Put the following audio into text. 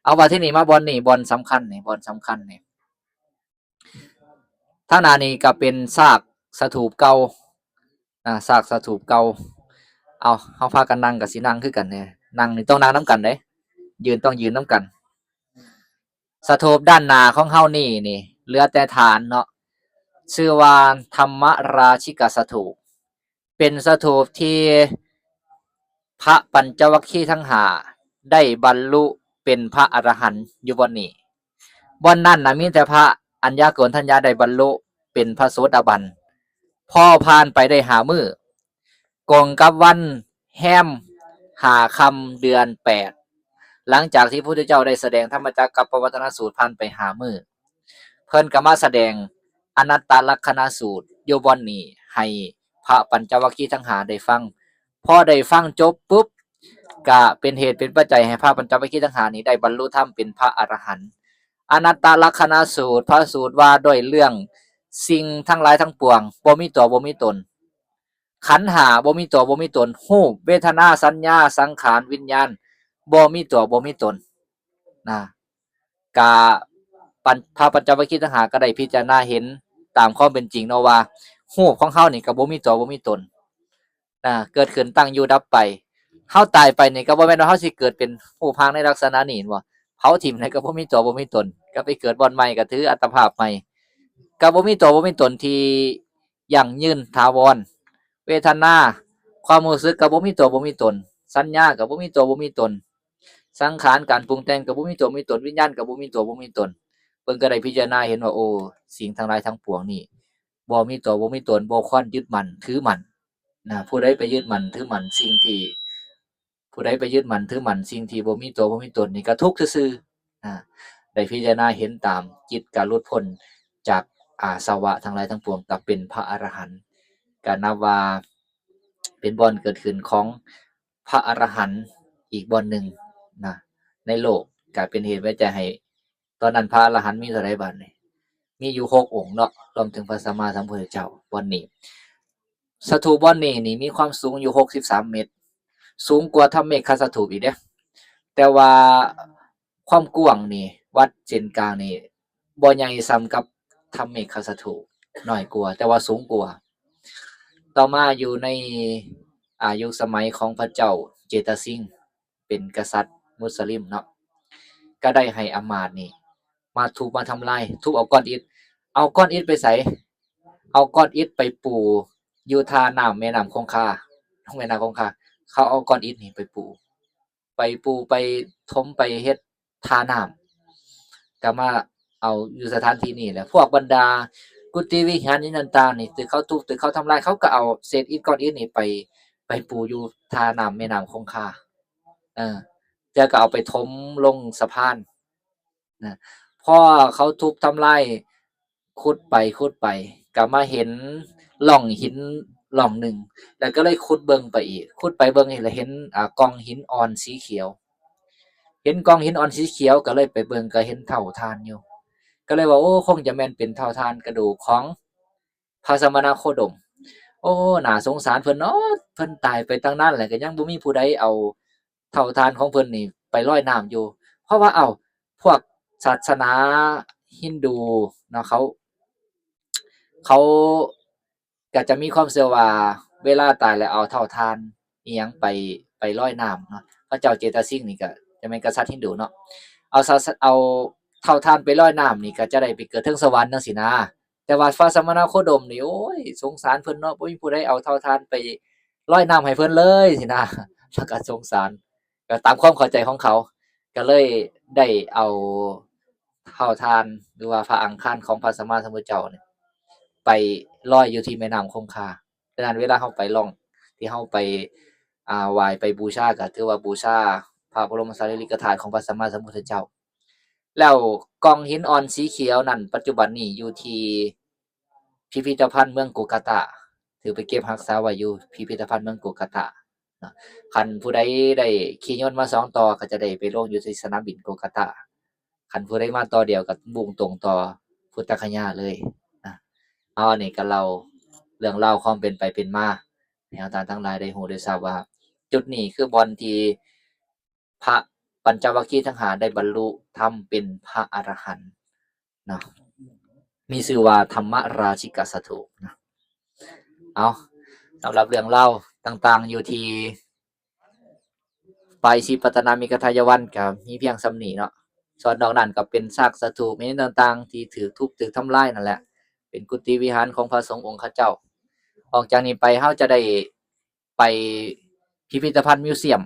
เอาว่าที่นี่มาบอลนี่บอลสำคัญนี่บอลสำคัญนี่ท่านานี่ก็เป็นซากสถูปเก่าซากสถูปเก่าเอาเฮาพากันนั่งกับสินั่งคือกันเนี่ยนั่งนี่ต้องนั่งน้ำกันเด้ยืนต้องยืนน้ำกันสถูปด้านหน้าของเฮานี่เหลือแต่ฐานเนาะชื่อว่าธรรมราชิกสถูปเป็นสถูปที่พระปัญจวัคคีย์ทั้งห้าได้บรรลุเป็นพระอรหันต์อยู่บนนี้บนนั้นนะมีแต่พระอัญญาโกณทัญญาได้บรรลุเป็นพระโสดาบันพ่อผ่านไปได้หามือกงกับวันแฮมหาคำเดือนแปดหลังจากที่พระพุทธเจ้าได้แสดงธรรมจักรกับปวัตนสูตรผ่านไปหามือเพิ่นก็มาแสดงอนัตตลักษณสูตรโยบอนนี้ให้พระปัญจวัคคีย์ทั้งหาได้ฟังพอได้ฟังจบปุ๊บก็เป็นเหตุเป็นปัจจัยให้พระปัญจวัคคีย์ทั้งหานี้ได้บรรลุธรรมเป็นพระอรหันต์อนัตตลักษณสูตรพระสูตรว่าด้วยเรื่องสิ่งทั้งหลายทั้งปวงบ่มีตัวบ่มีตนขันธ์ห้าบ่มีตัวบ่มีตนรูปเวทนาสัญญาสังขารวิญญาณบ่มีตัวบ่มีตนนะกาพระปัญจวัคคีย์ทั้งหาก็ได้พิจารณาเห็นตามความเป็นจริงเนาะว่ารูปของเฮานี่ก็บ่มีตัวบ่มีตนเกิดขึ้นตั้งอยู่ดับไปเฮาตายไปนี่ก็บ่แม่นว่าเฮาสิเกิดเป็นผู้พางในลักษณะนี้บ่เผาถิ่มนี่ก็บ่มีตัวบ่มีตนก็ไปเกิดบ่อนใหม่ก็ถืออัตภาพใหม่ก็บ่มีตัวบ่มีตนที่ยั่งยืนถาวรเวทนาความรู้สึกก็บ่มีตัวบ่มีตนสัญญาก็บ่มีตัวบ่มีตนสังขารการปรุงแต่งก็บ่มีตัวบ่มีตนวิญญาณก็บ่มีตัวบ่มีตนเพิ่นก็ได้พิจารณาเห็นว่าโอ้สิ่งทั้งหลายทั้งปวงนี่บ่มีตัวบ่มีตนบ่ควรยึดมั่นถือมั่นผู้ใดไปยึดมั่นถือมั่นสิ่งที่ผู้ใดไปยึดมั่นถือมั่นสิ่งที่บ่มีตัวบ่มีตนนี่ก็ทุกข์ซื่อๆได้พิจารณาเห็นตามจิตก็หลุดพ้นจากอาสวะทั้งหลายทั้งปวงก็เป็นพระอรหันต์ก็นับว่าเป็นบ่อนเกิดขึ้นของพระอรหันต์อีกบ่อนหนึ่งนะในโลกก็เป็นเหตุไว้จะให้ตอนนั้นพระอรหันต์มีเท่าใดบัดนี้มีอยู่6องค์เนาะรวมถึงพระสัมมาสัมพุทธเจ้าบ่อนนี้สถูปบ่อนนี้นี่มีความสูงอยู่63เมตรสูงกว่าถ้ำเมฆสถูปอีกเด้แต่ว่าความกว้างนี่วัดเส้นกลางนี่บ่ใหญ่ส่ำกับถ้ำเมฆสถูปน้อยกว่าแต่ว่าสูงกว่าต่อมาอยู่ในยุคสมัยของพระเจ้าเจตซิงเป็นกษัตริย์มุสลิมเนาะก็ได้ให้อมาตย์นี่มาทุบมาทำลายทุบเอาก้อนอิฐเอาก้อนอิฐไปใส่เอาก้อนอิฐไปปูอยู่ท่าน้ำแม่น้ำคงคาแม่น้ำคงคาเขาเอาก้อนอิฐนี่ไปปูไปถมไปเฮ็ดท่าน้ำก็มาเอาอยู่สถานที่นี่แหละพวกบรรดากุฏิวิหารนี่ต่างๆนี่ตึกเขาทุบตึกเขาทำลายเขาก็เอาเศษอิฐก้อนอิฐนี่ไปปูอยู่ท่าน้ำแม่น้ำคงคาเออแล้วก็เอาไปถมลงสะพานนะพอเขาทุบทำลายขุดไปก็มาเห็นร่องหินร่องหนึ่งแล้วก็เลยขุดเบิ่งไปอีกขุดไปเบิ่งอีกแล้วเห็นกองหินอ่อนสีเขียวเห็นกองหินอ่อนสีเขียวก็เลยไปเบิ่งก็เห็นเท่าฐานอยู่ก็เลยว่าโอ้คงจะแม่นเป็นเท่าฐานกระดูกของพระสมณโคดมโอ้น่าสงสารเพิ่นเนาะเพิ่นตายไปตั้งนานแล้วก็ยังบ่มีผู้ใดเอาเท่าฐานของเพิ่นนี่ไปลอยน้ำอยู่เพราะว่าอ้าวพวกศาสนาฮินดูเนาะเขาก็จะมีความเชื่อว่าเวลาตายแล้วเอาเท่าฐานอิหยังไปลอยน้ำเนาะพระเจ้าเจตสิงห์นี่ก็จะเป็นกษัตริย์ฮินดูเนาะเอาเท่าฐานไปลอยน้ำนี่ก็จะได้ไปเกิดเทิงสวรรค์จังซี้นะแต่ว่าพระสมณโคดมนี่โอ้ยสงสารเพิ่นเนาะบ่มีผู้ใดเอาเท่าฐานไปลอยน้ำให้เพิ่นเลยสินะแล้วก็สงสารก็ตามความเข้าใจของเขาก็เลยได้เอาเท่าฐานหรือว่าพระอังคารของพระสัมมาสัมพุทธเจ้าเนี่ยไปลอยอยู่ที่แม่น้ำคงคาดังนั้นเวลาเราไปล่องที่เราไปไหว้ไปบูชาก็ถือว่าบูชาพระบรมสารีริกธาตุของพระสัมมาสัมพุทธเจ้าแล้วกองหินอ่อนสีเขียวนั่นปัจจุบันนี้อยู่ที่พิพิธภัณฑ์เมืองโกกาตาถือไปเก็บรักษาไว้อยู่พิพิธภัณฑ์เมืองโกกาตาคันผู้ใดได้ขี่ยนต์มา2ต่อก็จะได้ไปลงอยู่ที่สนามบินโกกาตาคันผู้ใดมาต่อเดียวก็มุ่งตรงต่อพุทธคยาเลยเอาอันนี้ก็เล่าเรื่องราวความเป็นไปเป็นมาให้เราทั้งหลายได้รู้ได้ทราบว่าจุดนี้คือบ่อนที่พระ ปัญจวัคคีย์ทั้งห้าได้บรรลุธรรมเป็นพระอรหันต์เนาะมีชื่อว่าธรรมราชิกสถูปนะเอาสำหรับเรื่องเล่าต่างๆอยู่ที่ปายชีปตนามิกทายวันก็มีเพียงส่ำนี้เนาะส่วนนอกนั้นก็เป็นซากสถูปมีต่างๆที่ถูกทุบถูกทำลายนั่นแหละเป็นกุฏิวิหารของพระสงฆ์องค์เขาเจ้าออกจากนี้ไปเราจะได้ไปพิพิธภัณฑ์มิวเซียม